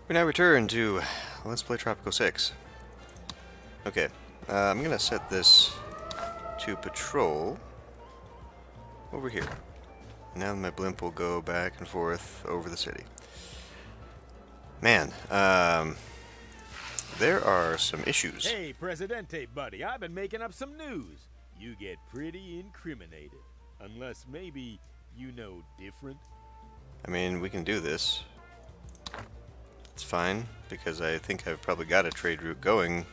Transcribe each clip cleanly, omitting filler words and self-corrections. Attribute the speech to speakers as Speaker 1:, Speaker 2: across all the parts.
Speaker 1: We now return to Let's Play Tropico 6. Okay, I'm gonna set this to patrol over here. Now my blimp will go back and forth over the city. Man, there are some issues.
Speaker 2: Hey, Presidente, buddy, I've been making up some news. You get pretty incriminated. Unless maybe you know different.
Speaker 1: I mean, we can do this. It's fine, because I think I've probably got a trade route going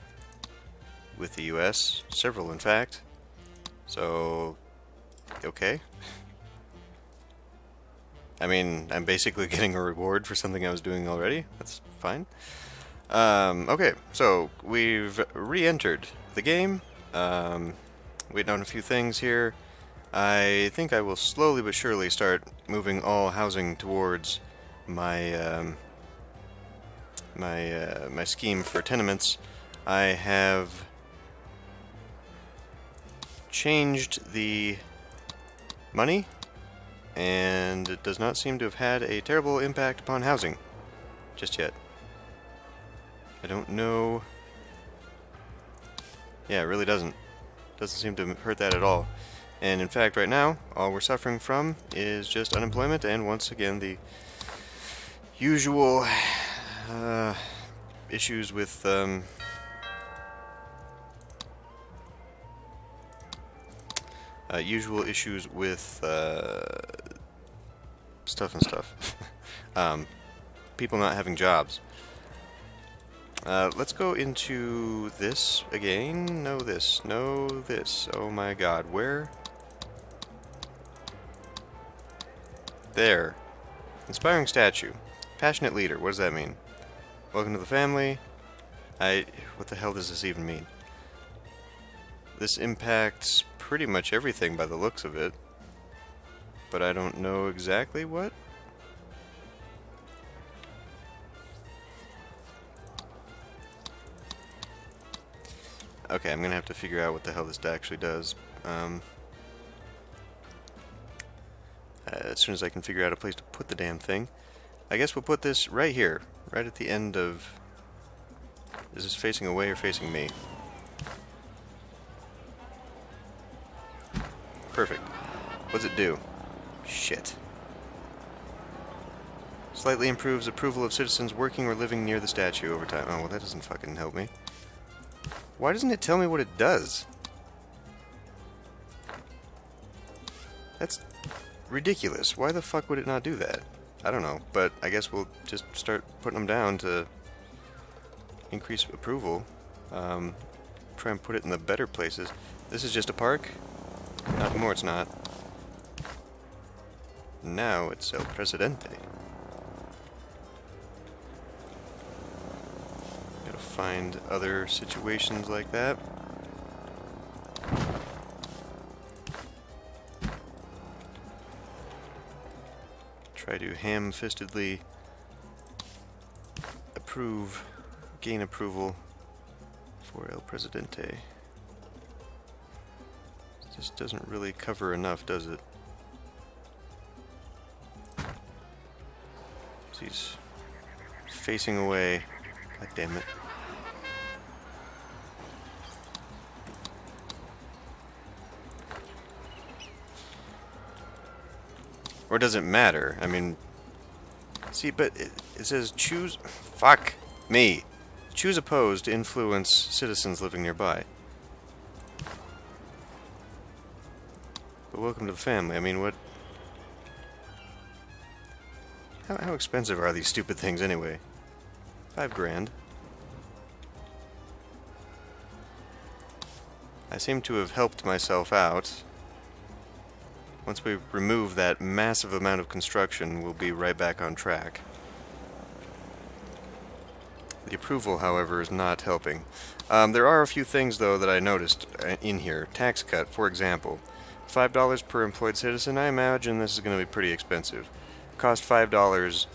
Speaker 1: with the US. Several, in fact. So, okay. I mean, I'm basically getting a reward for something I was doing already. That's fine. Okay, so we've re-entered the game. Waiting on a few things here. I think I will slowly but surely start moving all housing towards my my scheme for tenements. I have changed the money, and it does not seem to have had a terrible impact upon housing just yet. I don't know. Yeah, it really doesn't. Doesn't seem to hurt that at all. And in fact, right now, all we're suffering from is just unemployment, and once again, the usual issues with stuff and stuff. People not having jobs. Let's go into this again. No, this. No, this. Oh my god, where? There. Inspiring statue. Passionate leader. What does that mean? Welcome to the family. What the hell does this even mean? This impacts pretty much everything by the looks of it. But I don't know exactly what. Okay, I'm gonna have to figure out what the hell this actually does. As soon as I can figure out a place to put the damn thing. I guess we'll put this right here, right at the end of... Is this facing away or facing me? Perfect. What's it do? Shit. Slightly improves approval of citizens working or living near the statue over time. Oh, well, that doesn't fucking help me. Why doesn't it tell me what it does? That's ridiculous. Why the fuck would it not do that? I don't know, but I guess we'll just start putting them down to increase approval. Try and put it in the better places. This is just a park? Not anymore, it's not. Now it's El Presidente. Gotta find other situations like that. Try to ham-fistedly gain approval for El Presidente. This doesn't really cover enough, does it? He's facing away. God damn it. Or does it matter? I mean, see, but it says choose... Fuck me. Choose opposed to influence citizens living nearby. But welcome to the family. I mean, what... How expensive are these stupid things anyway? 5 grand. I seem to have helped myself out. Once we remove that massive amount of construction, we'll be right back on track. The approval, however, is not helping. There are a few things, though, that I noticed in here. Tax cut, for example. $5 per employed citizen. I imagine this is going to be pretty expensive. Cost $5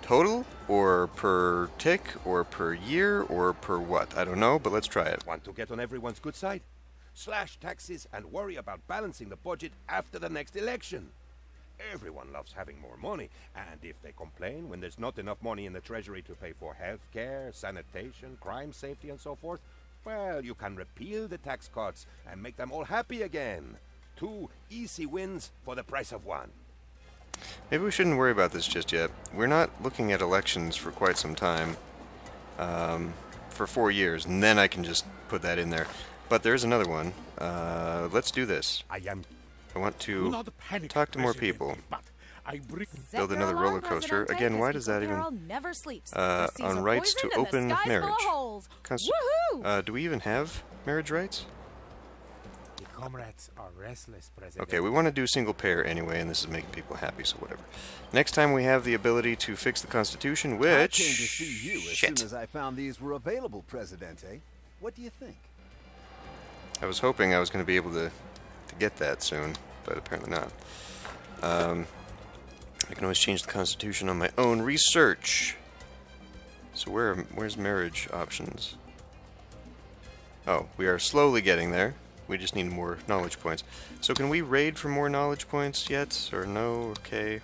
Speaker 1: total, or per tick, or per year, or per what? I don't know, but let's try it.
Speaker 3: Want to get on everyone's good side? Slash taxes and worry about balancing the budget after the next election. Everyone loves having more money, and if they complain when there's not enough money in the treasury to pay for health care, sanitation, crime safety, and so forth, well, you can repeal the tax cuts and make them all happy again. 2 easy wins for the price of 1.
Speaker 1: Maybe we shouldn't worry about this just yet. We're not looking at elections for quite some time. For 4 years, and then I can just put that in there. But there's another one. Let's do this. I want to talk to more people. Build another roller coaster. Again, why does that even... on rights to open marriage. Do we even have marriage rights?
Speaker 4: The comrades are restless, President.
Speaker 1: Okay, we want to do single payer anyway, and this is making people happy, so whatever. Next time we have the ability to fix the Constitution, which...
Speaker 5: I came to see you as soon as I found these were available, Presidente. What do you think?
Speaker 1: I was hoping I was going to be able to get that soon, but apparently not. I can always change the Constitution on my own research. So where's marriage options? Oh, we are slowly getting there. We just need more knowledge points. So can we raid for more knowledge points yet? Or no? Okay.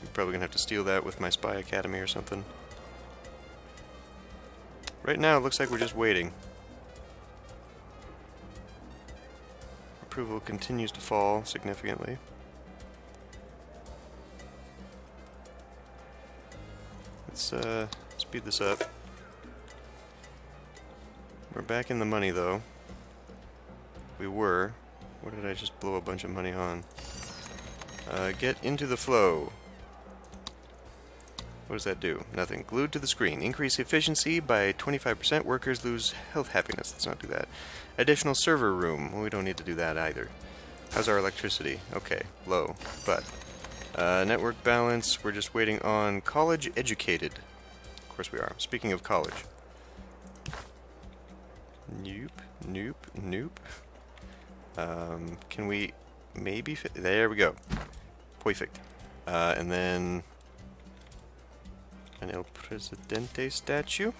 Speaker 1: I'm probably going to have to steal that with my spy academy or something. Right now it looks like we're just waiting. Approval continues to fall significantly. Let's speed this up. We're back in the money though. We were. What did I just blow a bunch of money on? Get into the flow. What does that do? Nothing. Glued to the screen. Increase efficiency by 25%. Workers lose health happiness. Let's not do that. Additional server room. Well, we don't need to do that either. How's our electricity? Okay, low. But network balance. We're just waiting on college educated. Of course we are. Speaking of college. Nope. Nope. Nope. Can we maybe there we go. Perfect. And then an El Presidente statue.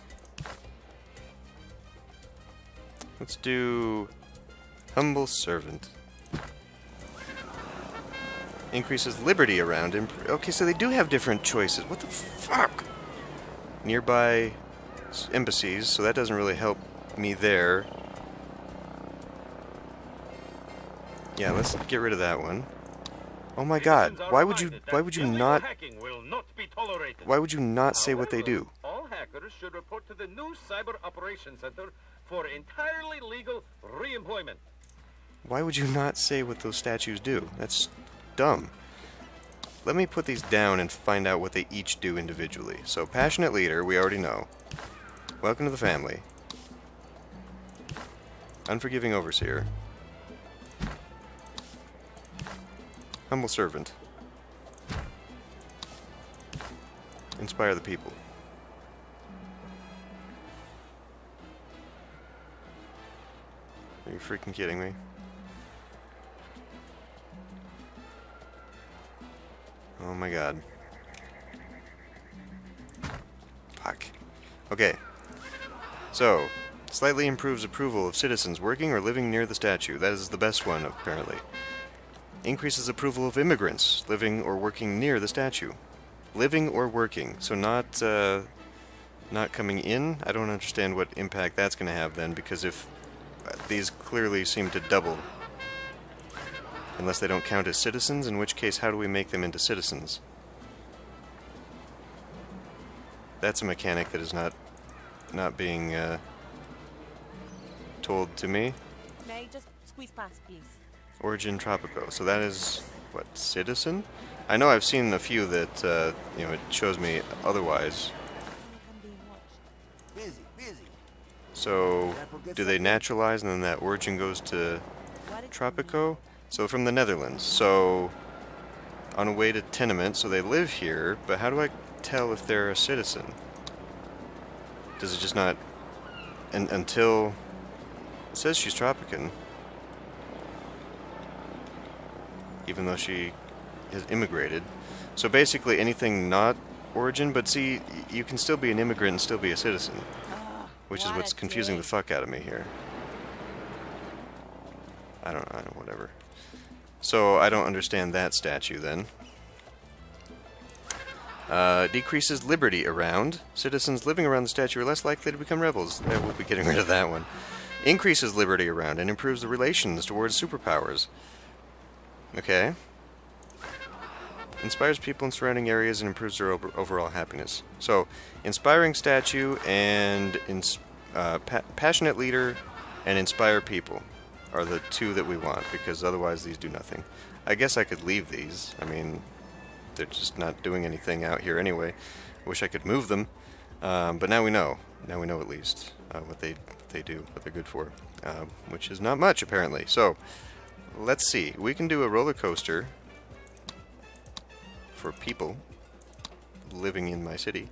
Speaker 1: Let's do humble servant. Increases liberty around him. Okay, so they do have different choices. What the fuck? Nearby embassies, so that doesn't really help me there. Yeah, let's get rid of that one. Oh my god, why would you not say what they do?
Speaker 6: All hackers should report to the new Cyber Operations Center for entirely legal re-employment.
Speaker 1: Why would you not say what those statues do? That's dumb. Let me put these down and find out what they each do individually. So, passionate leader, we already know. Welcome to the family. Unforgiving overseer. Humble servant. Inspire the people. Are you freaking kidding me? Oh my god. Fuck. Okay. So, slightly improves approval of citizens working or living near the statue. That is the best one, apparently. Increases approval of immigrants living or working near the statue. Living or working, so not coming in. I don't understand what impact that's going to have then, because if these clearly seem to double, unless they don't count as citizens, in which case how do we make them into citizens? That's a mechanic that is not being told to me.
Speaker 7: May I just squeeze past, please?
Speaker 1: Origin Tropico. So that is, what, citizen? I know I've seen a few that, you know, it shows me otherwise.
Speaker 5: Busy.
Speaker 1: So, do they naturalize and then that origin goes to Tropico? So, from the Netherlands. So, on a way to tenement, so they live here, but how do I tell if they're a citizen? Does it just not... until... It says she's Tropican. Even though she has immigrated. So basically anything not origin, but see, you can still be an immigrant and still be a citizen. Which is what's confusing the fuck out of me here. I don't know, whatever. So I don't understand that statue then. Decreases liberty around. Citizens living around the statue are less likely to become rebels. We'll be getting rid of that one. Increases liberty around and improves the relations towards superpowers. Okay. Inspires people in surrounding areas and improves their overall happiness. So, inspiring statue and passionate leader and inspire people are the two that we want, because otherwise these do nothing. I guess I could leave these. I mean, they're just not doing anything out here anyway. I wish I could move them, but now we know. Now we know at least what they do, what they're good for, which is not much apparently. So let's see. We can do a roller coaster for people living in my city.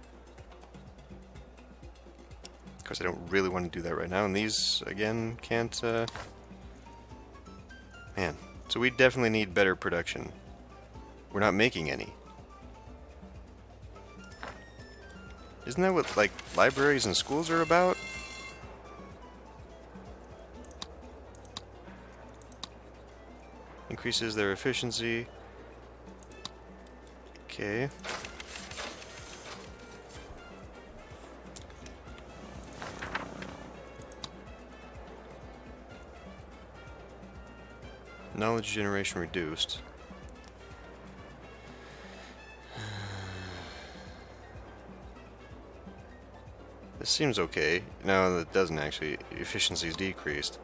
Speaker 1: Of course, I don't really want to do that right now, and these again can't. Man, so we definitely need better production. We're not making any. Isn't that what, like, libraries and schools are about? Increases their efficiency. Okay. Knowledge generation reduced. This seems okay. No, that doesn't actually. Efficiency is decreased.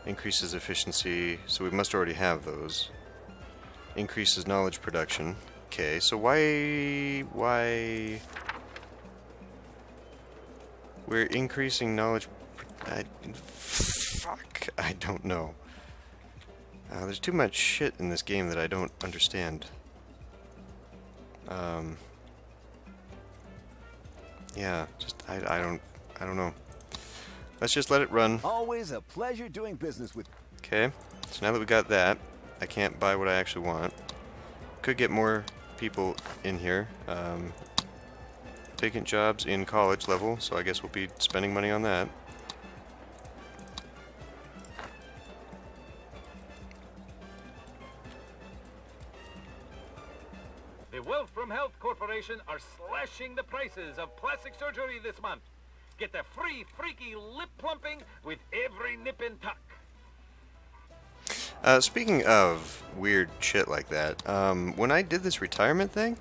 Speaker 1: Increases efficiency, so we must already have those. Increases knowledge production. Okay, so why we're increasing knowledge? Fuck, I don't know. There's too much shit in this game that I don't understand. Yeah, just I don't know. Let's just let it run.
Speaker 5: Always a pleasure doing business with.
Speaker 1: Okay, so now that we got that, I can't buy what I actually want. Could get more people in here. Vacant jobs in college level, so I guess we'll be spending money on that.
Speaker 6: The Wealth from Health Corporation are slashing the prices of plastic surgery this month. Get the free freaky lip plumping with every nip and tuck.
Speaker 1: Speaking of weird shit like that, when I did this retirement thing,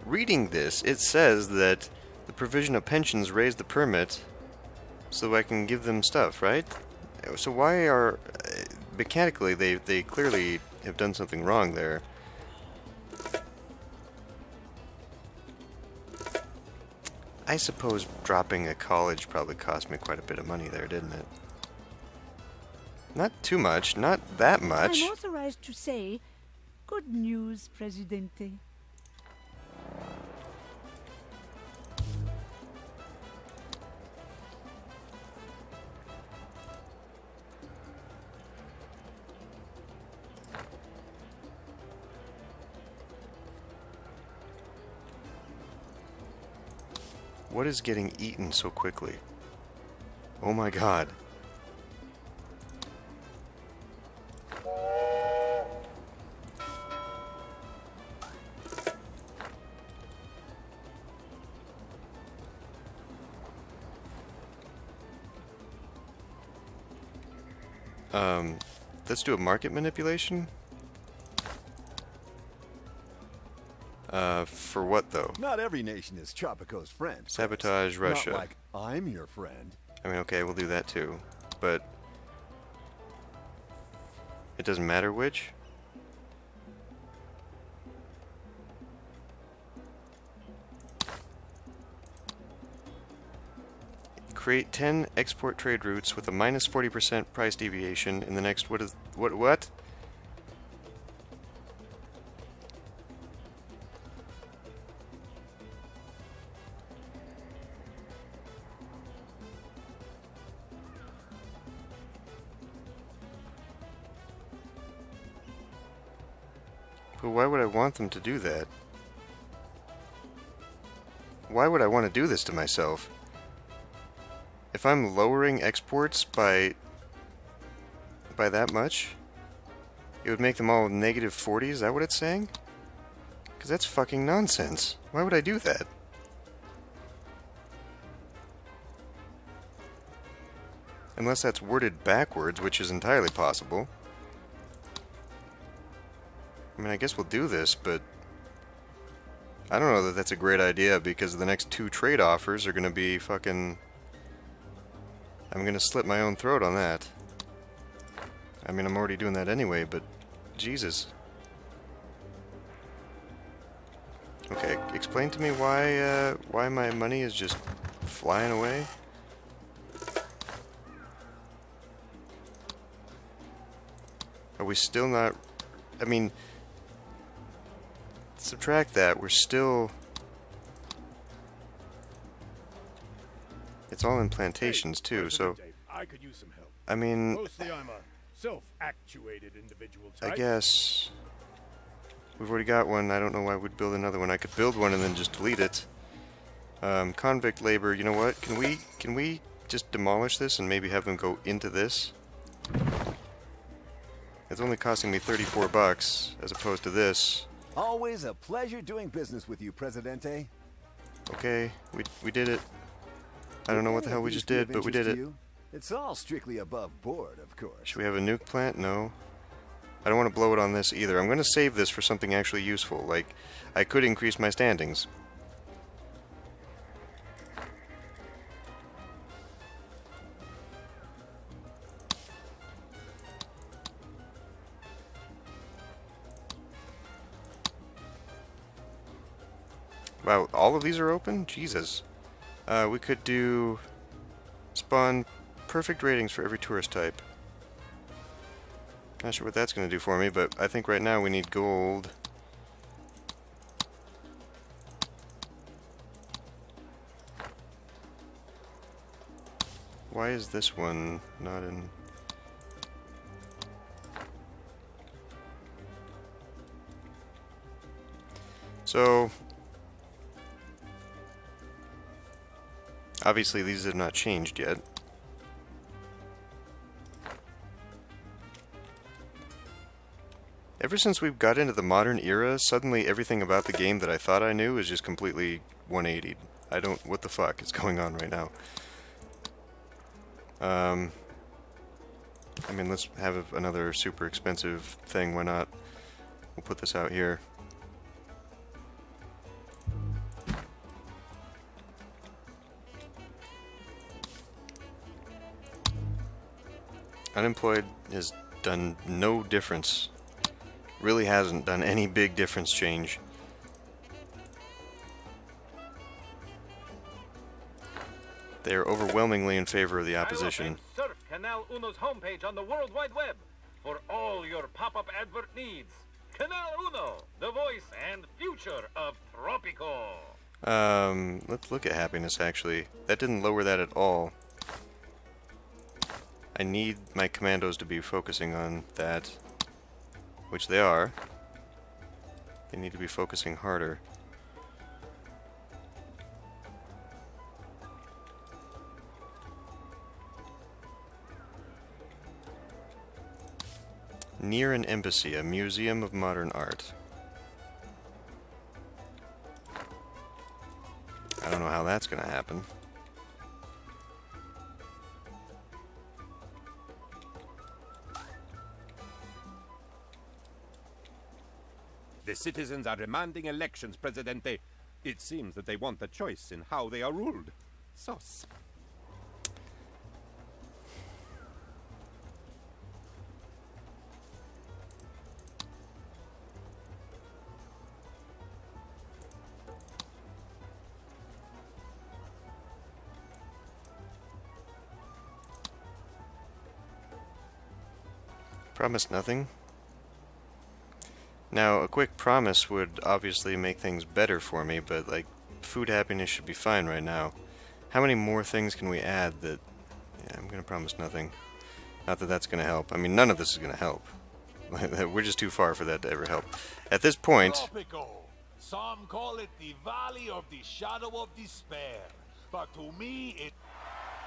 Speaker 1: reading this, it says that the provision of pensions raised the permit so I can give them stuff, right? So why are... mechanically, they clearly have done something wrong there. I suppose dropping a college probably cost me quite a bit of money there, didn't it? Not too much, not that much.
Speaker 8: I'm authorized to say, good news, Presidente.
Speaker 1: What is getting eaten so quickly? Oh my god. Let's do a market manipulation. For what though?
Speaker 5: Not every nation is Tropico's friend.
Speaker 1: Sabotage Russia.
Speaker 5: Not like I'm your friend.
Speaker 1: I mean, okay, we'll do that too, but it doesn't matter which. Create 10 export trade routes with a minus 40% price deviation in the next what? But why would I want them to do that? Why would I want to do this to myself? If I'm lowering exports by that much, it would make them all negative 40. Is that what it's saying? Because that's fucking nonsense. Why would I do that? Unless that's worded backwards, which is entirely possible. I mean, I guess we'll do this, but I don't know that that's a great idea, because the next 2 trade offers are going to be fucking... I'm going to slit my own throat on that. I mean, I'm already doing that anyway, but Jesus. Okay, explain to me why my money is just flying away. Are we still not... I mean... Subtract that, we're still... It's all in plantations, too, so...
Speaker 2: I could use some help.
Speaker 1: I mean...
Speaker 2: Mostly I'm a self-actuated individual type.
Speaker 1: I guess... We've already got one, I don't know why we'd build another one. I could build one and then just delete it. Convict labor, you know what? Can we just demolish this and maybe have them go into this? It's only costing me 34 bucks, as opposed to this.
Speaker 5: Always a pleasure doing business with you, Presidente.
Speaker 1: Okay, we did it. I don't know what the hell we just did, but we did it.
Speaker 5: It's all strictly above board, of course.
Speaker 1: Should we have a nuke plant? No. I don't want to blow it on this either. I'm going to save this for something actually useful. Like, I could increase my standings. Wow, all of these are open? Jesus. We could do... Spawn perfect ratings for every tourist type. Not sure what that's going to do for me, but I think right now we need gold. Why is this one not in... So... Obviously these have not changed yet. Ever since we've got into the modern era, suddenly everything about the game that I thought I knew is just completely 180'd. I don't... what the fuck is going on right now? I mean, let's have another super expensive thing, why not? We'll put this out here. Unemployed has done no difference. Really hasn't done any big difference change. They're overwhelmingly in favor of the opposition.
Speaker 6: Surf Canal Uno's homepage on the World Wide Web for all your pop-up advert needs. Canal Uno, the voice and future of Tropico.
Speaker 1: Let's look at happiness, actually. That didn't lower that at all. I need my commandos to be focusing on that, which they are. They need to be focusing harder. Near an embassy, a museum of modern art. I don't know how that's going to happen.
Speaker 3: The citizens are demanding elections, Presidente. It seems that they want a choice in how they are ruled. Sus.
Speaker 1: Promise nothing. Now, a quick promise would obviously make things better for me, but, like, food happiness should be fine right now. How many more things can we add that... Yeah, I'm gonna promise nothing. Not that that's gonna help. I mean, none of this is gonna help. We're just too far for that to ever help. At this point...
Speaker 9: Tropico. Some call it the Valley of the Shadow of Despair. But to me, it...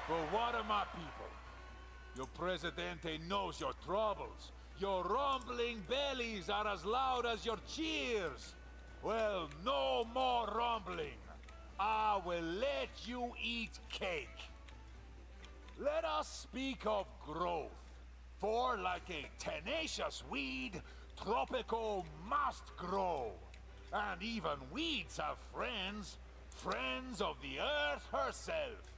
Speaker 9: For what are my people? Your Presidente knows your troubles. Your rumbling bellies are as loud as your cheers. Well, no more rumbling. I will let you eat cake. Let us speak of growth. For like a tenacious weed, Tropico must grow. And even weeds have friends, friends of the earth herself.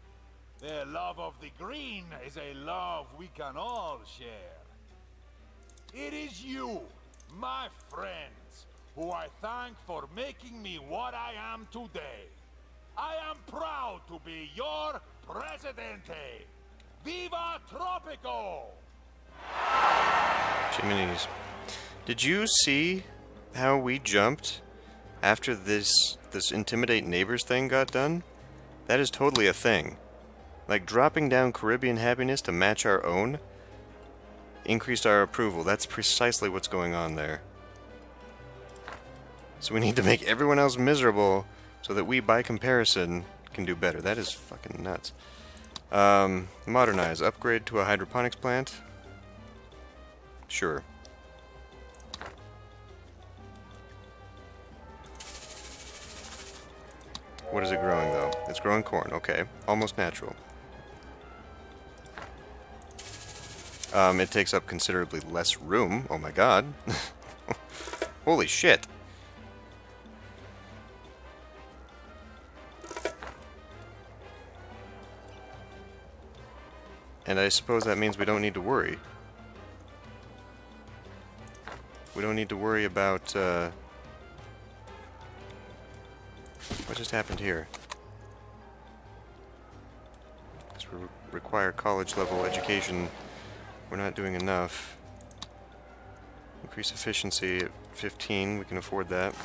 Speaker 9: Their love of the green is a love we can all share. It is you, my friends, who I thank for making me what I am today. I am proud to be your Presidente. Viva Tropico!
Speaker 1: Jiminy's. Did you see how we jumped after this intimidate neighbors thing got done? That is totally a thing. Like dropping down Caribbean happiness to match our own increased our approval. That's precisely what's going on there. So we need to make everyone else miserable so that we, by comparison, can do better. That is fucking nuts. Modernize. Upgrade to a hydroponics plant? Sure. What is it growing, though? It's growing corn. Okay. Almost natural. It takes up considerably less room. Oh my god. Holy shit. And I suppose that means we don't need to worry. We don't need to worry about, what just happened here? Because we require college-level education. We're not doing enough. Increase efficiency at 15. We can afford that.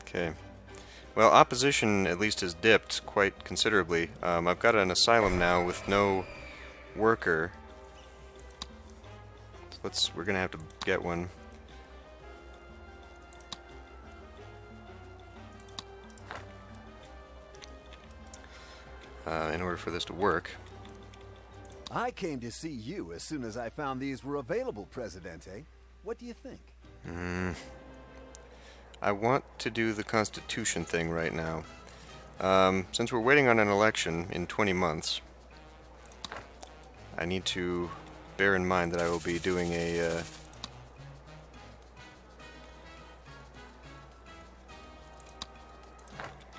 Speaker 1: Okay. Well, opposition at least has dipped quite considerably. I've got an asylum now with no worker. So we're gonna have to get one. In order for this to work.
Speaker 5: I came to see you as soon as I found these were available, Presidente. What do you think?
Speaker 1: I want to do the Constitution thing right now. Since we're waiting on an election in 20 months, I need to bear in mind that I will be doing a...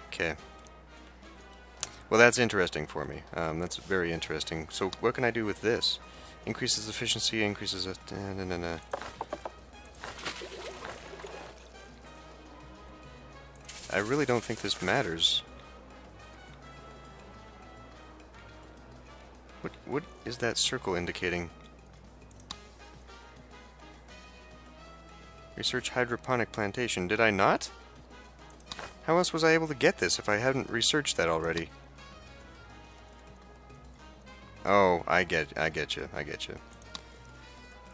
Speaker 1: Okay. Well, that's interesting for me. That's very interesting. So what can I do with this? Increases efficiency, increases... I really don't think this matters. What is that circle indicating? Research hydroponic plantation. Did I not? How else was I able to get this if I hadn't researched that already? Oh, I get you.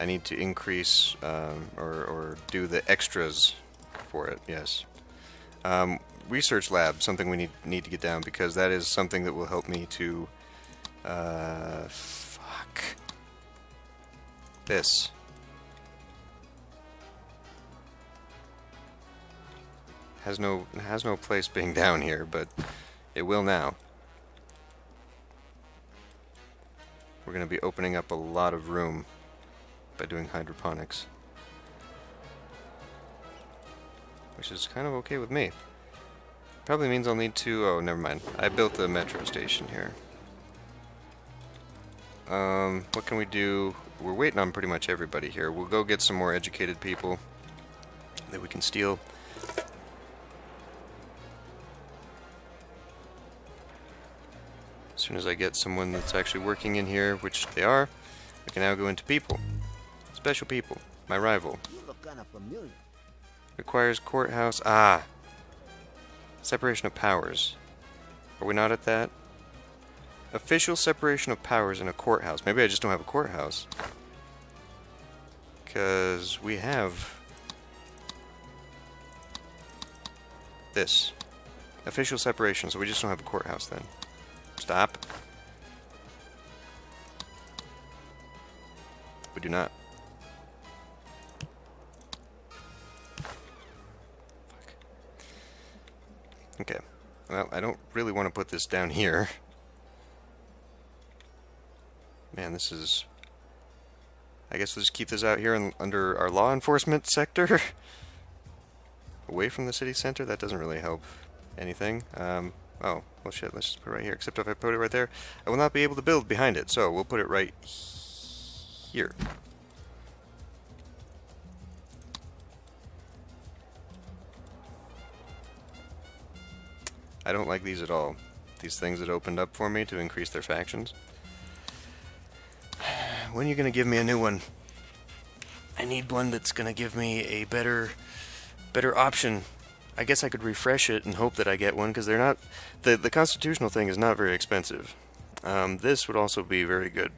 Speaker 1: I need to increase, or do the extras for it, yes. Research lab, something we need to get down, because that is something that will help me to, fuck. This. Has no place being down here, but it will now. We're going to be opening up a lot of room by doing hydroponics. Which is kind of okay with me. Probably means I'll need to... Oh, never mind. I built the metro station here. What can we do? We're waiting on pretty much everybody here. We'll go get some more educated people that we can steal. As soon as I get someone that's actually working in here, which they are, I can now go into people. Special people. My rival.
Speaker 5: You look kind of familiar.
Speaker 1: Requires courthouse. Ah! Separation of powers. Are we not at that? Official separation of powers in a courthouse. Maybe I just don't have a courthouse. Because we have... this. Official separation, so we just don't have a courthouse then. Stop. We do not. Fuck. Okay. Well, I don't really want to put this down here. Man, this is... I guess we'll just keep this out here under our law enforcement sector. Away from the city center? That doesn't really help anything. Oh, well shit, let's just put it right here. Except if I put it right there, I will not be able to build behind it. So we'll put it right here. I don't like these at all. These things that opened up for me to increase their factions. When are you going to give me a new one? I need one that's going to give me a better option. I guess I could refresh it and hope that I get one, because they're not... The constitutional thing is not very expensive. This would also be very good.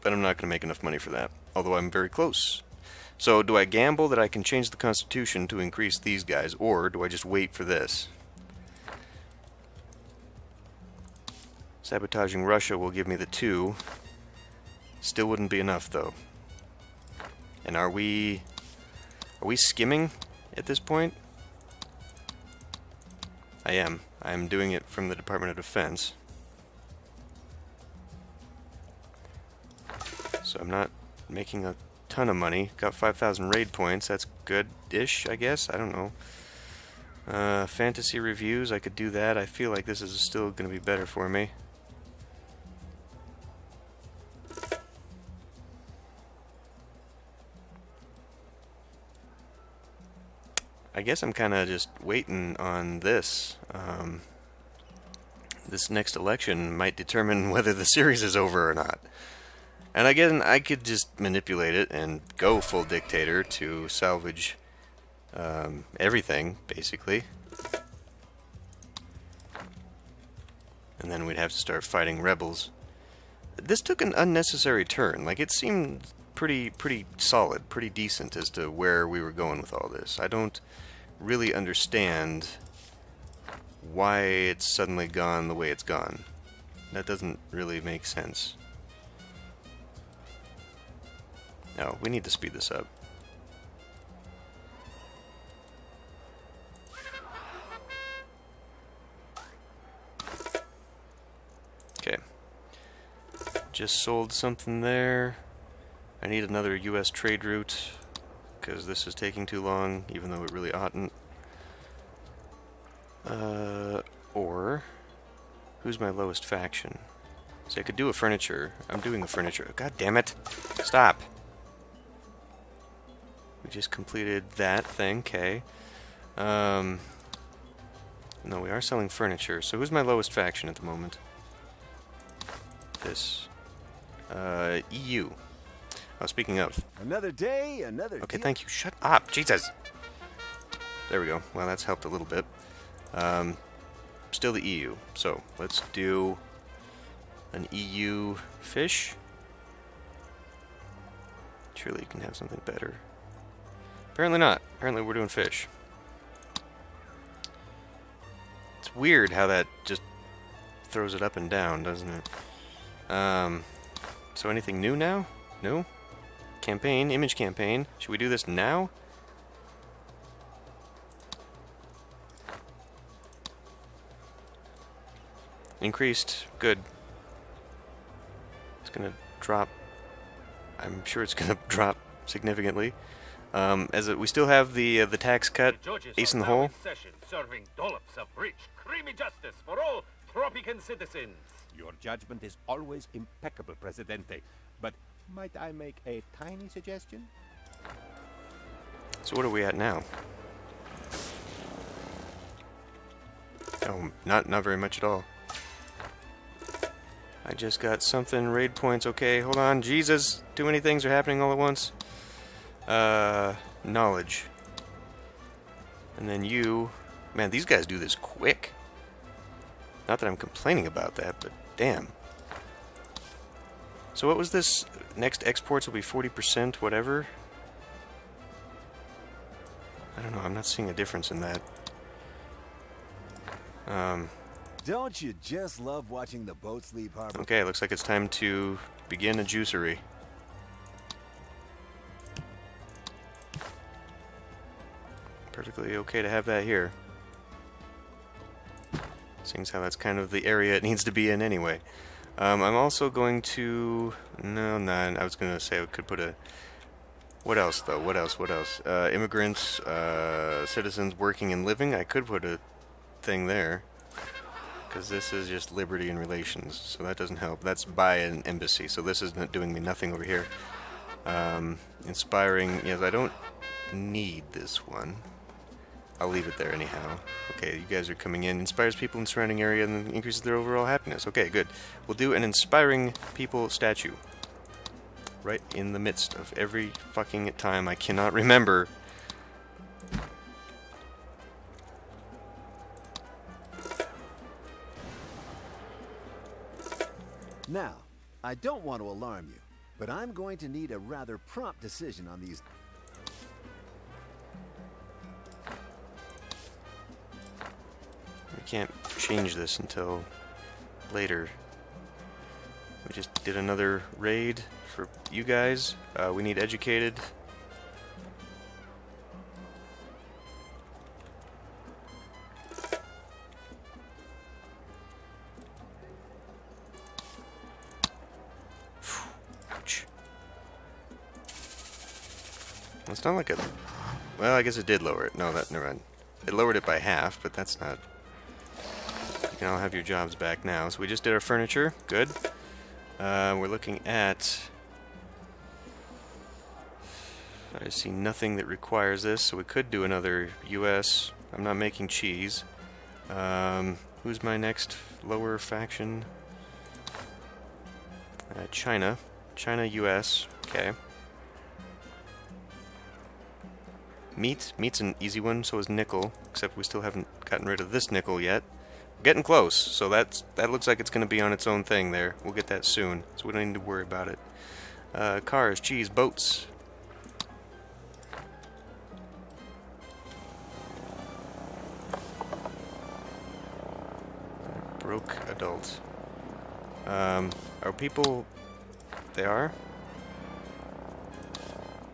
Speaker 1: But I'm not going to make enough money for that. Although I'm very close. So, do I gamble that I can change the constitution to increase these guys, or do I just wait for this? Sabotaging Russia will give me the 2. Still wouldn't be enough, though. And are we skimming at this point? I am. I am doing it from the Department of Defense. So I'm not making a ton of money. Got 5,000 raid points. That's good-ish, I guess. I don't know. Fantasy reviews, I could do that. I feel like this is still going to be better for me. I guess I'm kind of just waiting on this. This next election might determine whether the series is over or not. And again, I could just manipulate it and go full dictator to salvage everything, basically. And then we'd have to start fighting rebels. This took an unnecessary turn. Like, it seemed pretty solid, pretty decent as to where we were going with all this. I don't really understand why it's suddenly gone the way it's gone. That doesn't really make sense. No, we need to speed this up. Okay. Just sold something there. I need another US trade route, because this is taking too long, even though it really oughtn't. Or, who's my lowest faction? So I could do a furniture. I'm doing a furniture. God damn it! Stop! We just completed that thing, okay. No, we are selling furniture. So who's my lowest faction at the moment? This. EU. Oh, speaking of.
Speaker 5: Another day, another
Speaker 1: Okay,
Speaker 5: deal.
Speaker 1: thank you. Shut up! Jesus! There we go. Well, that's helped a little bit. Still the EU. So, let's do an EU fish. Surely you can have something better. Apparently not. Apparently we're doing fish. It's weird how that just throws it up and down, doesn't it? So anything new now? No? Campaign, image campaign. Should we do this now? Increased. Good. It's gonna drop. I'm sure it's gonna drop significantly. We still have the tax cut, ace in the hole.
Speaker 6: Session, serving dollops of rich, creamy justice for all Tropican citizens.
Speaker 3: Your judgment is always impeccable, Presidente. But might I make a tiny suggestion?
Speaker 1: So what are we at now? Oh, not very much at all. I just got something, raid points, okay, hold on, Jesus, too many things are happening all at once. Knowledge. And then you, man, these guys do this quick. Not that I'm complaining about that, but damn. So what was this? Next exports will be 40%, whatever? I don't know, I'm not seeing a difference in that.
Speaker 5: Don't you just love watching the boats leave harbor?
Speaker 1: Okay, looks like it's time to begin a juicery. Perfectly okay to have that here. Seeing how that's kind of the area it needs to be in anyway. I'm also going to... No, I was going to say I could put a... What else, though? What else? Immigrants, citizens working and living. I could put a thing there. Because this is just liberty and relations, so that doesn't help. That's by an embassy, so this is not doing me nothing over here. Inspiring, yes, I don't need this one. I'll leave it there anyhow. Okay, you guys are coming in. Inspires people in the surrounding area and increases their overall happiness. Okay, good. We'll do an inspiring people statue. Right in the midst of every fucking time I cannot remember.
Speaker 5: Now, I don't want to alarm you, but I'm going to need a rather prompt decision on these.
Speaker 1: We can't change this until later. We just did another raid for you guys. We need educated. Ouch. Well, it's not like a... Well, I guess it did lower it. No, never mind. It lowered it by half, but that's not... You can all have your jobs back now. So we just did our furniture. Good. We're looking at... I see nothing that requires this, so we could do another U.S. I'm not making cheese. Who's my next lower faction? China. China, U.S. Okay. Meat's an easy one, so is nickel, except we still haven't gotten rid of this nickel yet. We're getting close, so that looks like it's going to be on its own thing there. We'll get that soon, so we don't need to worry about it. Cars, cheese, boats. Broke adult. Are people... They are?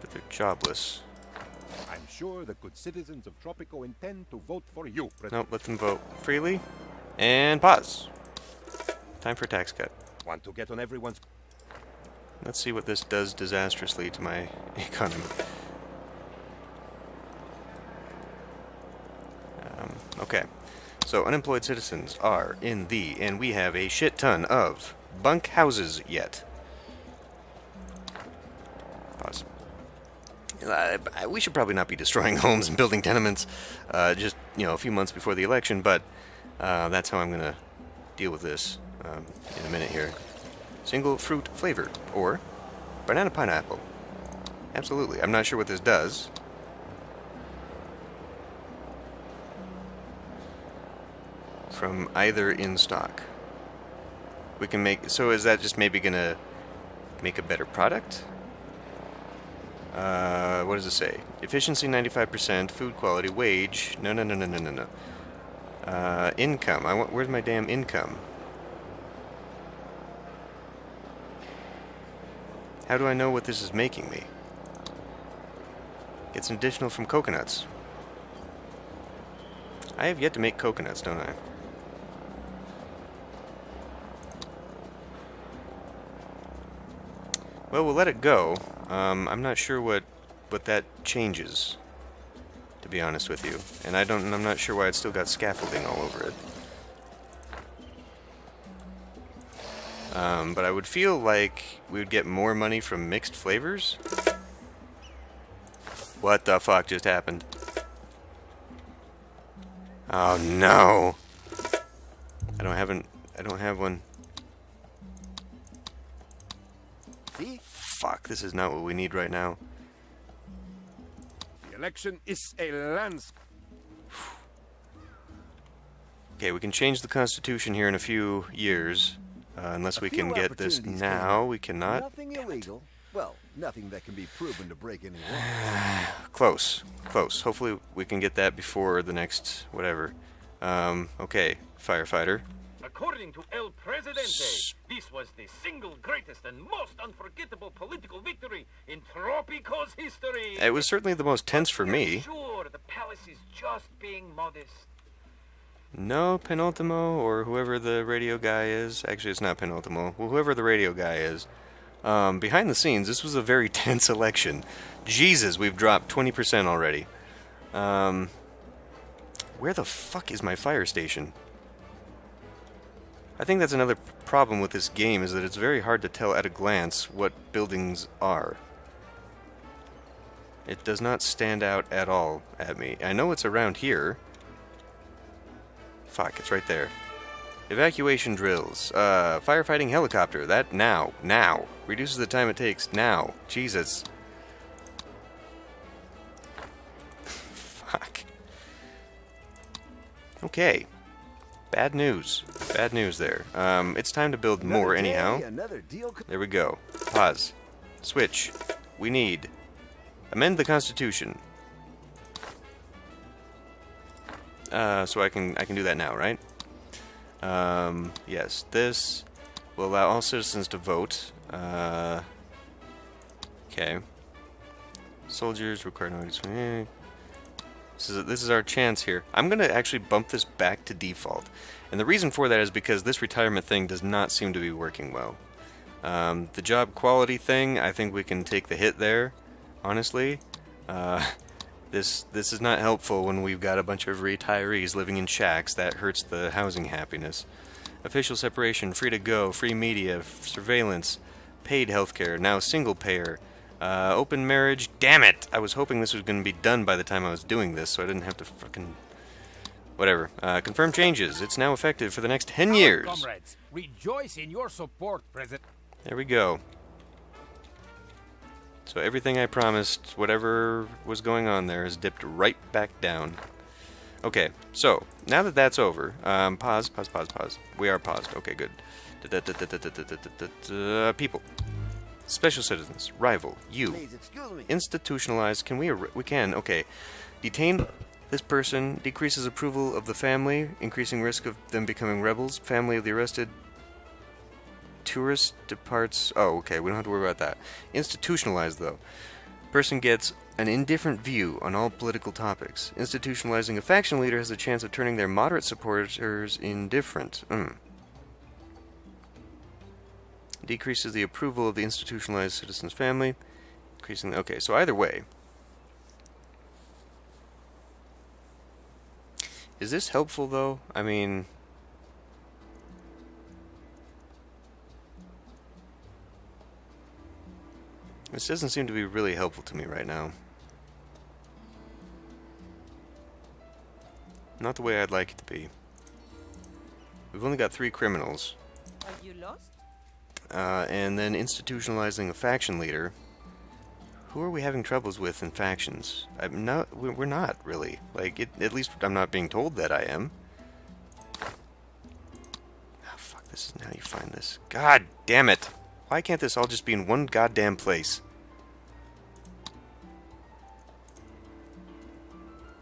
Speaker 1: But they're jobless.
Speaker 3: I'm sure the good citizens of Tropico intend to vote for you, President.
Speaker 1: Nope, let them vote freely. And pause. Time for a tax cut.
Speaker 3: Want to get on everyone's...
Speaker 1: Let's see what this does disastrously to my economy. Okay. So, unemployed citizens are in the... And we have a shit ton of bunk houses yet. Pause. We should probably not be destroying homes and building tenements just, a few months before the election, but that's how I'm going to deal with this in a minute here. Single fruit flavor, or banana pineapple. Absolutely. I'm not sure what this does. From either in stock. We can make... So is that just maybe going to make a better product? What does it say? Efficiency 95%, food quality, wage. No. Income. Where's my damn income? How do I know what this is making me? It's an additional from coconuts. I have yet to make coconuts, don't I? Well, we'll let it go. I'm not sure what that changes, to be honest with you. And I'm not sure why it's still got scaffolding all over it. But I would feel like we would get more money from mixed flavors. What the fuck just happened? Oh no! I don't have one. Fuck, this is not what we need right now.
Speaker 3: The election is a landscape.
Speaker 1: Okay, we can change the Constitution here in a few years. Unless we can get this now, we cannot.
Speaker 5: Nothing illegal. Well, nothing that can be proven to break any law.
Speaker 1: Close. Hopefully we can get that before the next, whatever. Okay, firefighter.
Speaker 6: According to El Presidente, this was the single greatest and most unforgettable political victory in Tropico's history.
Speaker 1: It was certainly the most tense for me.
Speaker 6: Sure, the palace is just being modest.
Speaker 1: No, Penultimo, or whoever the radio guy is. Actually, it's not Penultimo. Well, whoever the radio guy is. Behind the scenes, this was a very tense election. Jesus, we've dropped 20% already. Where the fuck is my fire station? I think that's another problem with this game, is that it's very hard to tell at a glance what buildings are. It does not stand out at all at me. I know it's around here. Fuck, it's right there. Evacuation drills. Firefighting helicopter. That now. Now. Reduces the time it takes. Now. Jesus. Fuck. Okay. Bad news. Bad news there. It's time to build more anyhow. There we go. Pause. Switch. We need. Amend the Constitution. So I can do that now, right? Yes. This will allow all citizens to vote. Okay. Soldiers require notice. This is our chance here. I'm going to actually bump this back to default. And the reason for that is because this retirement thing does not seem to be working well. The job quality thing, I think we can take the hit there, honestly. This is not helpful when we've got a bunch of retirees living in shacks. That hurts the housing happiness. Official separation, free to go, free media, surveillance, paid healthcare, now single payer. Open marriage. Damn it! I was hoping this was going to be done by the time I was doing this, so I didn't have to fucking... Whatever. Confirm changes. It's now effective for the next 10 years.
Speaker 4: Comrades, rejoice in your support, President.
Speaker 1: There we go. So everything I promised, whatever was going on there, has dipped right back down. Okay, so now that that's over, pause. We are paused. Okay, good. People. Special citizens. Rival. You. Institutionalized. Can we can. Okay. Detain this person. Decreases approval of the family. Increasing risk of them becoming rebels. Family of the arrested. Tourist departs. Oh, okay. We don't have to worry about that. Institutionalized, though. Person gets an indifferent view on all political topics. Institutionalizing a faction leader has a chance of turning their moderate supporters indifferent. Decreases the approval of the institutionalized citizen's family. Increasing... Okay, so either way. Is this helpful, though? I mean... This doesn't seem to be really helpful to me right now. Not the way I'd like it to be. We've only got 3 criminals.
Speaker 7: Are you lost?
Speaker 1: And then institutionalizing a faction leader. Who are we having troubles with in factions? We're not, really. Like, at least I'm not being told that I am. Oh, fuck, this is how you find this. God damn it! Why can't this all just be in one goddamn place?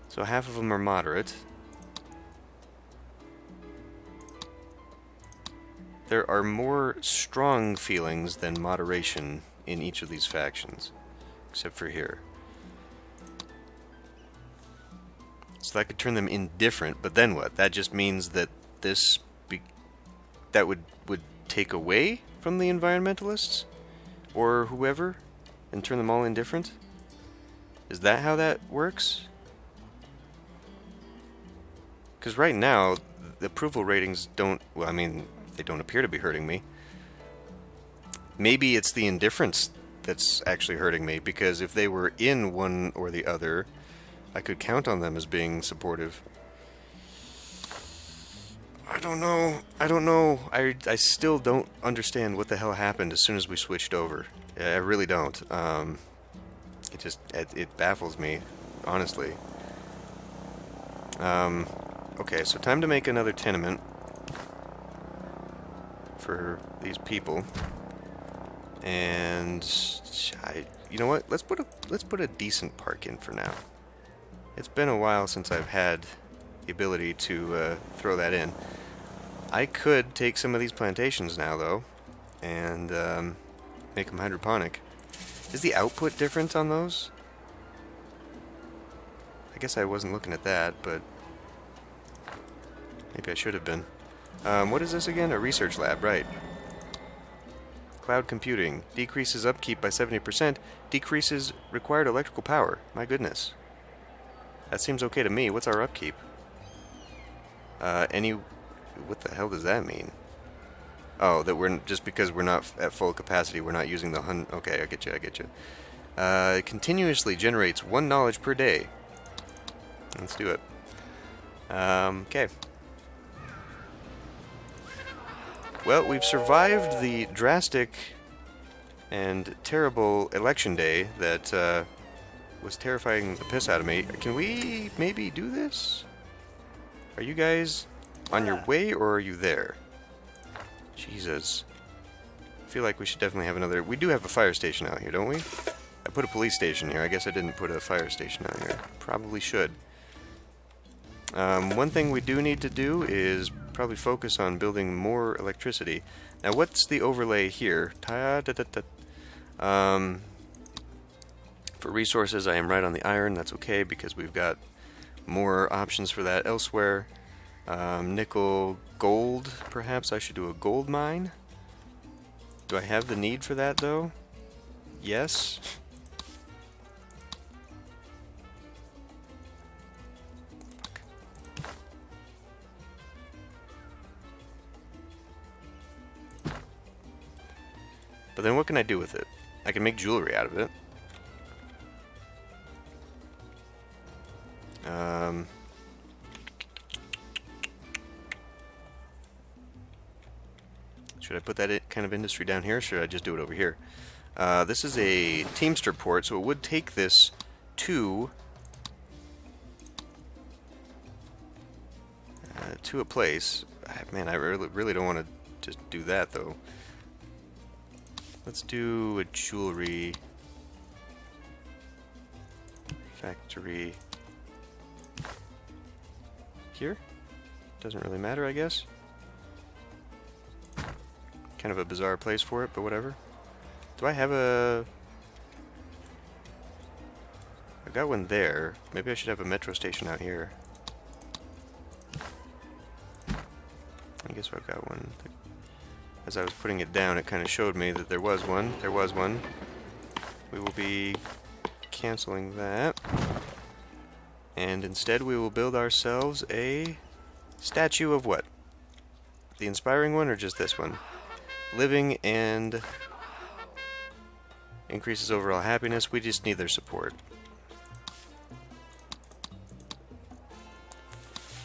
Speaker 1: So half of them are moderate. There are more strong feelings than moderation in each of these factions. Except for here. So that could turn them indifferent, but then what? That just means that that would take away from the environmentalists? Or whoever? And turn them all indifferent? Is that how that works? Because right now, the approval ratings don't... Well, I mean, they don't appear to be hurting me. Maybe it's the indifference that's actually hurting me, because if they were in one or the other, I could count on them as being supportive. I don't know. I still don't understand what the hell happened as soon as we switched over. I really don't. It baffles me, honestly. Okay, so time to make another tenement for these people. And you know what? Let's put a decent park in for now. It's been a while since I've had the ability to throw that in. I could take some of these plantations now, though, and make them hydroponic. Is the output different on those? I guess I wasn't looking at that, but maybe I should have been. What is this again? A research lab, right. Cloud computing. Decreases upkeep by 70%. Decreases required electrical power. My goodness. That seems okay to me. What's our upkeep? What the hell does that mean? Oh, that we're just because we're not at full capacity, we're not using the okay, I get you. It continuously generates 1 knowledge per day. Let's do it. Okay. Well, we've survived the drastic and terrible election day that was terrifying the piss out of me. Can we maybe do this? Are you guys on your way, or are you there? Jesus. I feel like we should definitely have another... We do have a fire station out here, don't we? I put a police station here. I guess I didn't put a fire station out here. Probably should. One thing we do need to do is probably focus on building more electricity. Now, what's the overlay here? For resources, I am right on the iron. That's okay, because we've got more options for that elsewhere. Nickel, gold, perhaps I should do a gold mine. Do I have the need for that, though? Yes. But then what can I do with it? I can make jewelry out of it. Should I put that kind of industry down here, or should I just do it over here? This is a Teamster port, so it would take this to a place. Man, I really don't want to just do that, though. Let's do a jewelry factory here. Doesn't really matter, I guess. Kind of a bizarre place for it, but whatever. Do I have a... I've got one there. Maybe I should have a metro station out here. I guess I've got one. As I was putting it down, it kind of showed me that there was one. There was one. We will be canceling that. And instead we will build ourselves a statue of what? The inspiring one, or just this one? Living and increases overall happiness. We just need their support.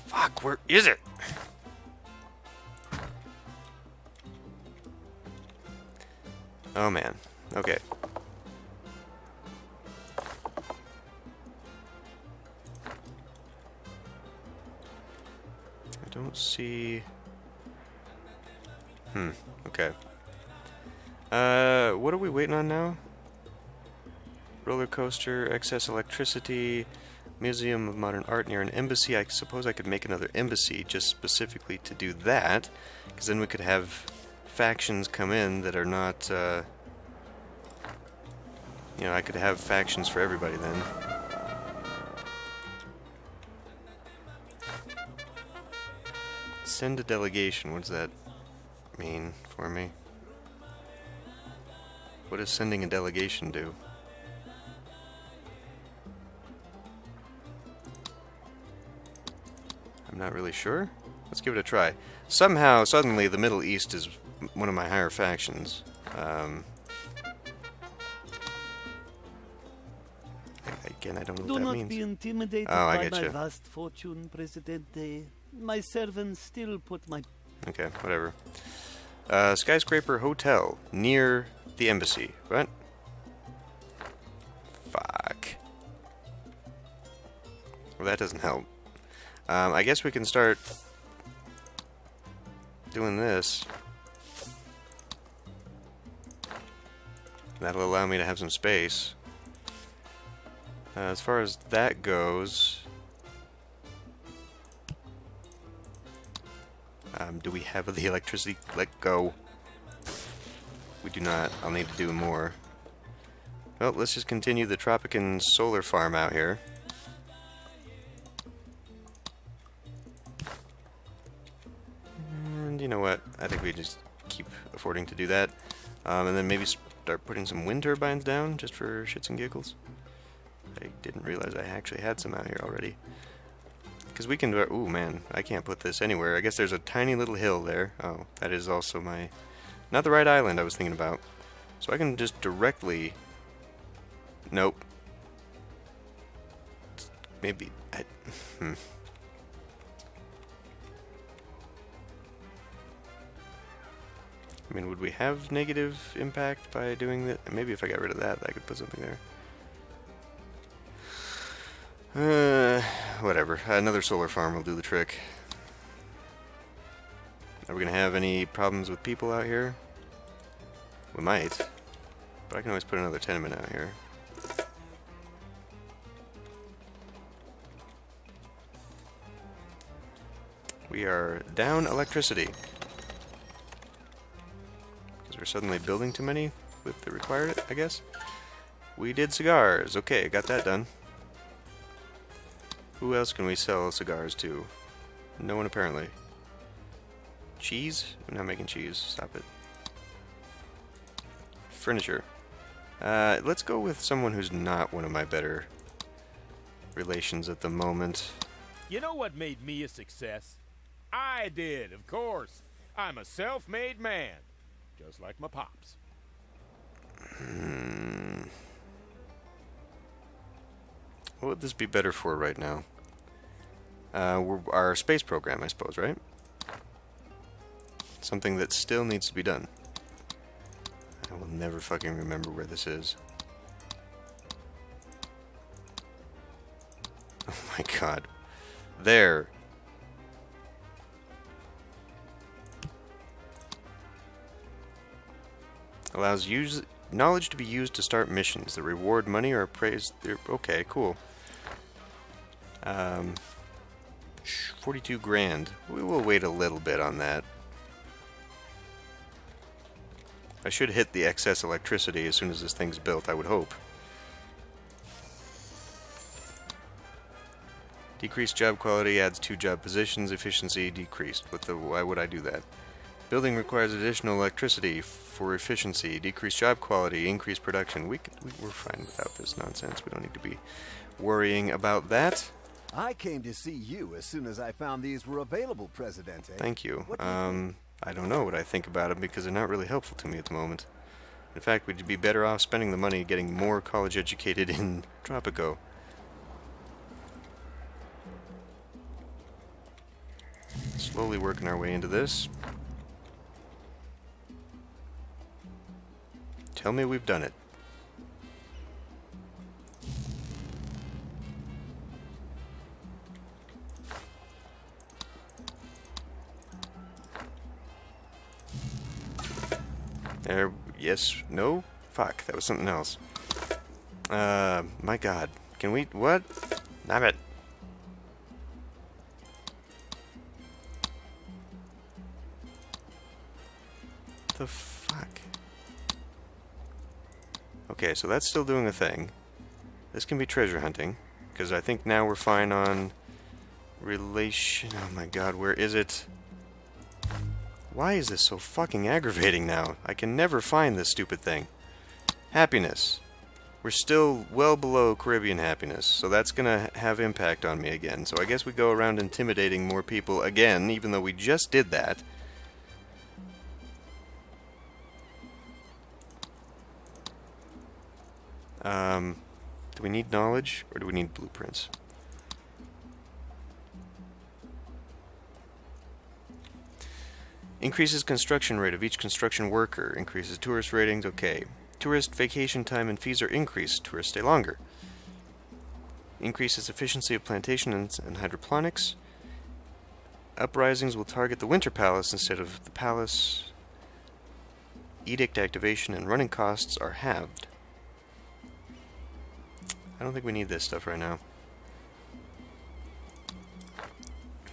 Speaker 1: Fuck, where is it? Oh man. Okay. I don't see... Okay. What are we waiting on now? Roller coaster, excess electricity, Museum of Modern Art near an embassy. I suppose I could make another embassy just specifically to do that, because then we could have factions come in that are not, you know, I could have factions for everybody then. Send a delegation. What does that mean for me? What does sending a delegation do? I'm not really sure. Let's give it a try. Somehow, suddenly, the Middle East is one of my higher factions. Again, I don't know what that means.
Speaker 10: Do not be intimidated by my vast fortune, Presidente. My servants still put my...
Speaker 1: Okay, whatever. Skyscraper Hotel near the embassy. What? Fuck. Well, that doesn't help. I guess we can start doing this. That'll allow me to have some space. As far as that goes, Do we have the electricity? Let go. We do not. I'll need to do more. Well, let's just continue the Tropican solar farm out here. And you know what? I think we just keep affording to do that. And then maybe start putting some wind turbines down, just for shits and giggles. I didn't realize I actually had some out here already. Because we can do... Ooh, man, I can't put this anywhere. I guess there's a tiny little hill there. Oh, that is also my... Not the right island I was thinking about. So I can just directly... Nope. Maybe... I mean, would we have negative impact by doing that? Maybe if I got rid of that, I could put something there. Whatever. Another solar farm will do the trick. Are we gonna have any problems with people out here? We might. But I can always put another tenement out here. We are down electricity. Because we're suddenly building too many with the required, I guess. We did cigars. Okay, got that done. Who else can we sell cigars to? No one apparently. Cheese? I'm not making cheese. Stop it. Furniture. Let's go with someone who's not one of my better relations at the moment.
Speaker 2: You know what made me a success? I did, of course. I'm a self-made man. Just like my pops.
Speaker 1: What would this be better for right now? Our space program, I suppose, right? Something that still needs to be done. I will never fucking remember where this is. Oh my god. There. Allows knowledge to be used to start missions that reward money or praise. Okay, cool. 42 grand. We will wait a little bit on that. I should hit the excess electricity as soon as this thing's built, I would hope. Decreased job quality adds 2 job positions. Efficiency decreased. Why would I do that? Building requires additional electricity for efficiency. Decreased job quality. Increased production. We're fine without this nonsense. We don't need to be worrying about that.
Speaker 5: I came to see you as soon as I found these were available, Presidente.
Speaker 1: Thank you. I don't know what I think about them because they're not really helpful to me at the moment. In fact, we'd be better off spending the money getting more college educated in Tropico. Slowly working our way into this. Tell me we've done it. There, yes, no? Fuck, that was something else. My god. Can we, what? Damn it. The fuck? Okay, so that's still doing a thing. This can be treasure hunting, because I think now we're fine on relation. Oh my god, where is it? Why is this so fucking aggravating now? I can never find this stupid thing. Happiness. We're still well below Caribbean happiness, so that's gonna have impact on me again. So I guess we go around intimidating more people again, even though we just did that. Do we need knowledge, or do we need blueprints? Increases construction rate of each construction worker. Increases tourist ratings. Okay. Tourist vacation time and fees are increased. Tourists stay longer. Increases efficiency of plantation and hydroponics. Uprisings will target the Winter Palace instead of the palace. Edict activation and running costs are halved. I don't think we need this stuff right now.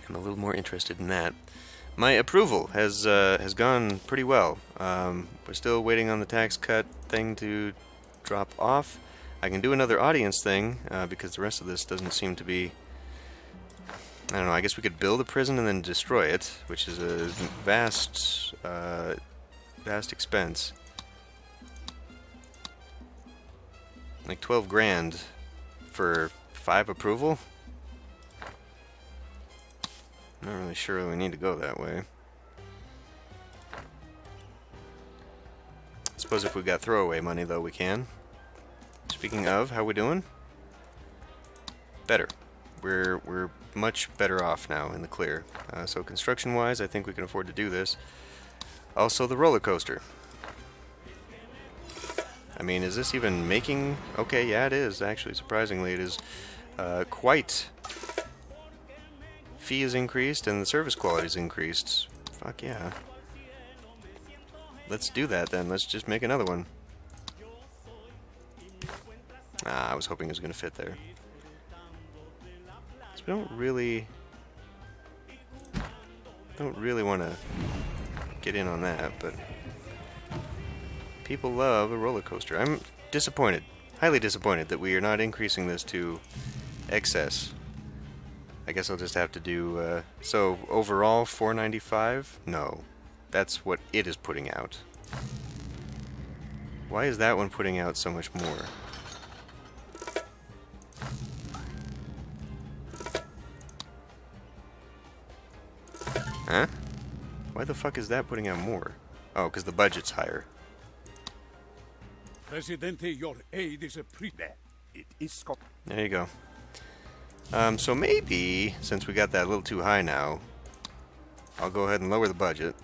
Speaker 1: I'm a little more interested in that. my approval has gone pretty well. We're still waiting on the tax cut thing to drop off. I can do another audience thing because the rest of this doesn't seem to be... I don't know, I guess we could build a prison and then destroy it, which is a vast expense. Like 12 grand for 5 approval? Not really sure we need to go that way. I suppose if we've got throwaway money, though, we can. Speaking of, how we doing? Better. We're much better off now in the clear. So construction-wise, I think we can afford to do this. Also, the roller coaster. I mean, is this even making... Okay, yeah, it is, actually. Surprisingly, it is quite... Fee is increased and the service quality is increased. Fuck yeah. Let's do that then. Let's just make another one. I was hoping it was going to fit there. So we don't really want to get in on that, but people love a roller coaster. I'm disappointed, highly disappointed that we are not increasing this to excess. I guess I'll just have to do, so overall $4.95? No. That's what it is putting out. Why is that one putting out so much more? Huh? Why the fuck is that putting out more? Oh, because the budget's higher.
Speaker 9: Presidente, your aid is a
Speaker 3: It is Scott.
Speaker 1: There you go. So maybe, since we got that a little too high now, I'll go ahead and lower the budget,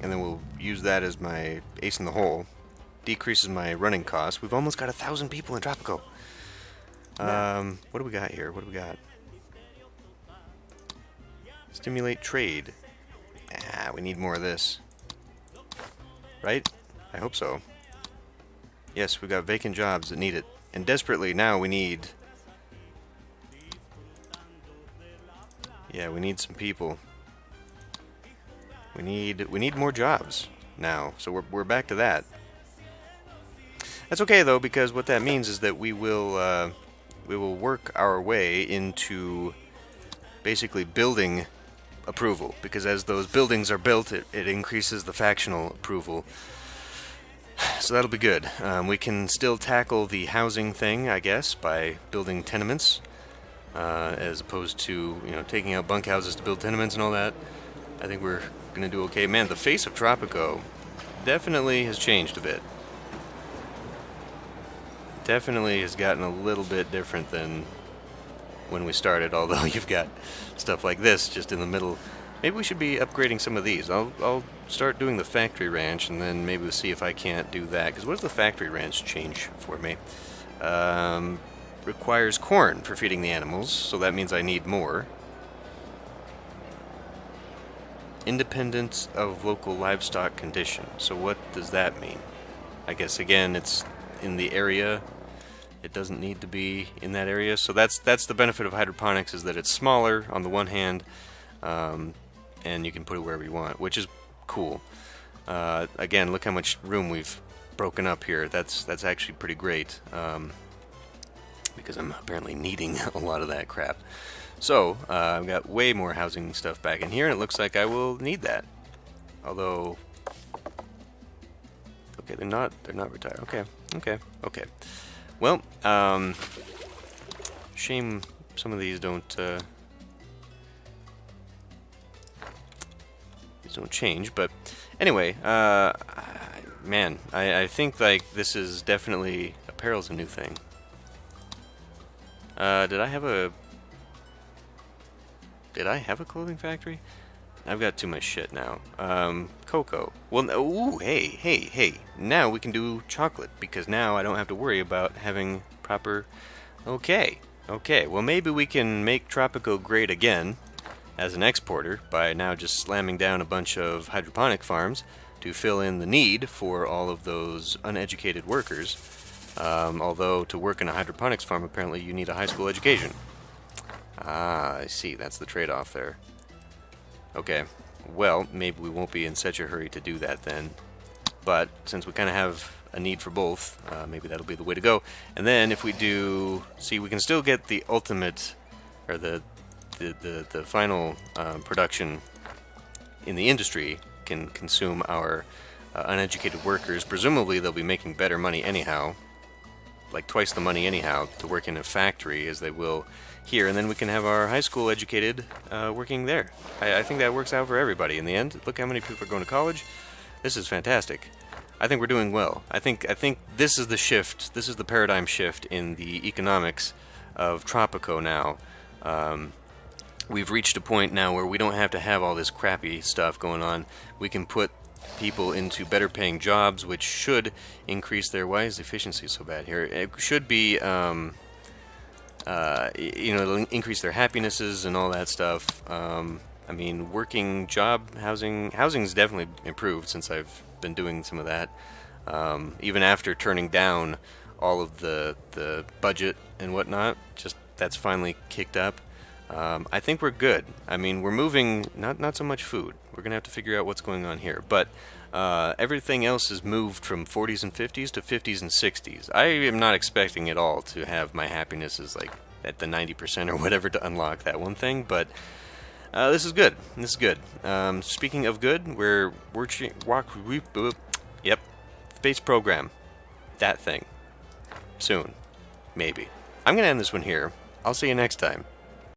Speaker 1: and then we'll use that as my ace in the hole. Decreases my running costs. We've almost got 1,000 people in Tropico. What do we got here? What do we got? Stimulate trade. We need more of this. Right? I hope so. Yes, we've got vacant jobs that need it. And desperately now we need... Yeah, we need some people. We need more jobs now. So we're back to that. That's okay though, because what that means is that we will work our way into basically building approval, because as those buildings are built, it increases the factional approval. So that'll be good. We can still tackle the housing thing, I guess, by building tenements, as opposed to, you know, taking out bunkhouses to build tenements and all that. I think we're gonna do okay. Man, the face of Tropico definitely has changed a bit. Definitely has gotten a little bit different than when we started, although you've got stuff like this just in the middle. Maybe we should be upgrading some of these. I'll start doing the factory ranch, and then maybe we'll see if I can't do that. Because what does the factory ranch change for me? Requires corn for feeding the animals, so that means I need more. Independent of local livestock condition. So what does that mean? I guess again it's in the area. It doesn't need to be in that area. So that's the benefit of hydroponics, is that it's smaller on the one hand, and you can put it wherever you want, which is cool. Again, look how much room we've broken up here. That's actually pretty great, because I'm apparently needing a lot of that crap. So I've got way more housing stuff back in here, and it looks like I will need that. Although, okay, they're not retired. Okay. Well, shame some of these don't change, but anyway, man, I think like this is definitely apparel's a new thing. Did I have a clothing factory? I've got too much shit now. Cocoa. Well, ooh, hey. Now we can do chocolate, because now I don't have to worry about having proper... Okay. Well, maybe we can make Tropico great again as an exporter by now just slamming down a bunch of hydroponic farms to fill in the need for all of those uneducated workers. Although to work in a hydroponics farm, apparently you need a high school education. Ah, I see. That's the trade-off there. Okay. well, maybe we won't be in such a hurry to do that then. But since we kind of have a need for both, maybe that'll be the way to go. And then if we do, see, we can still get the ultimate, or the final production in the industry can consume our uneducated workers. Presumably they'll be making better money anyhow, like twice the money anyhow, to work in a factory as they will here, and then we can have our high school educated working there. I think that works out for everybody in the end. Look how many people are going to college. This is fantastic. I think we're doing well. I think this is the shift. This is the paradigm shift in the economics of Tropico now. We've reached a point now where we don't have to have all this crappy stuff going on. We can put people into better paying jobs, which should increase their... Why is efficiency so bad here? It should be, you know, it'll increase their happinesses and all that stuff. I mean, working job, housing's definitely improved since I've been doing some of that. Even after turning down all of the budget and whatnot, just that's finally kicked up. I think we're good. I mean, we're moving, not so much food. We're going to have to figure out what's going on here. But everything else has moved from 40s and 50s to 50s and 60s. I am not expecting at all to have my happiness is like at the 90% or whatever to unlock that one thing. But this is good. This is good. Speaking of good, we're working... Yep. Space program. That thing. Soon. Maybe. I'm going to end this one here. I'll see you next time.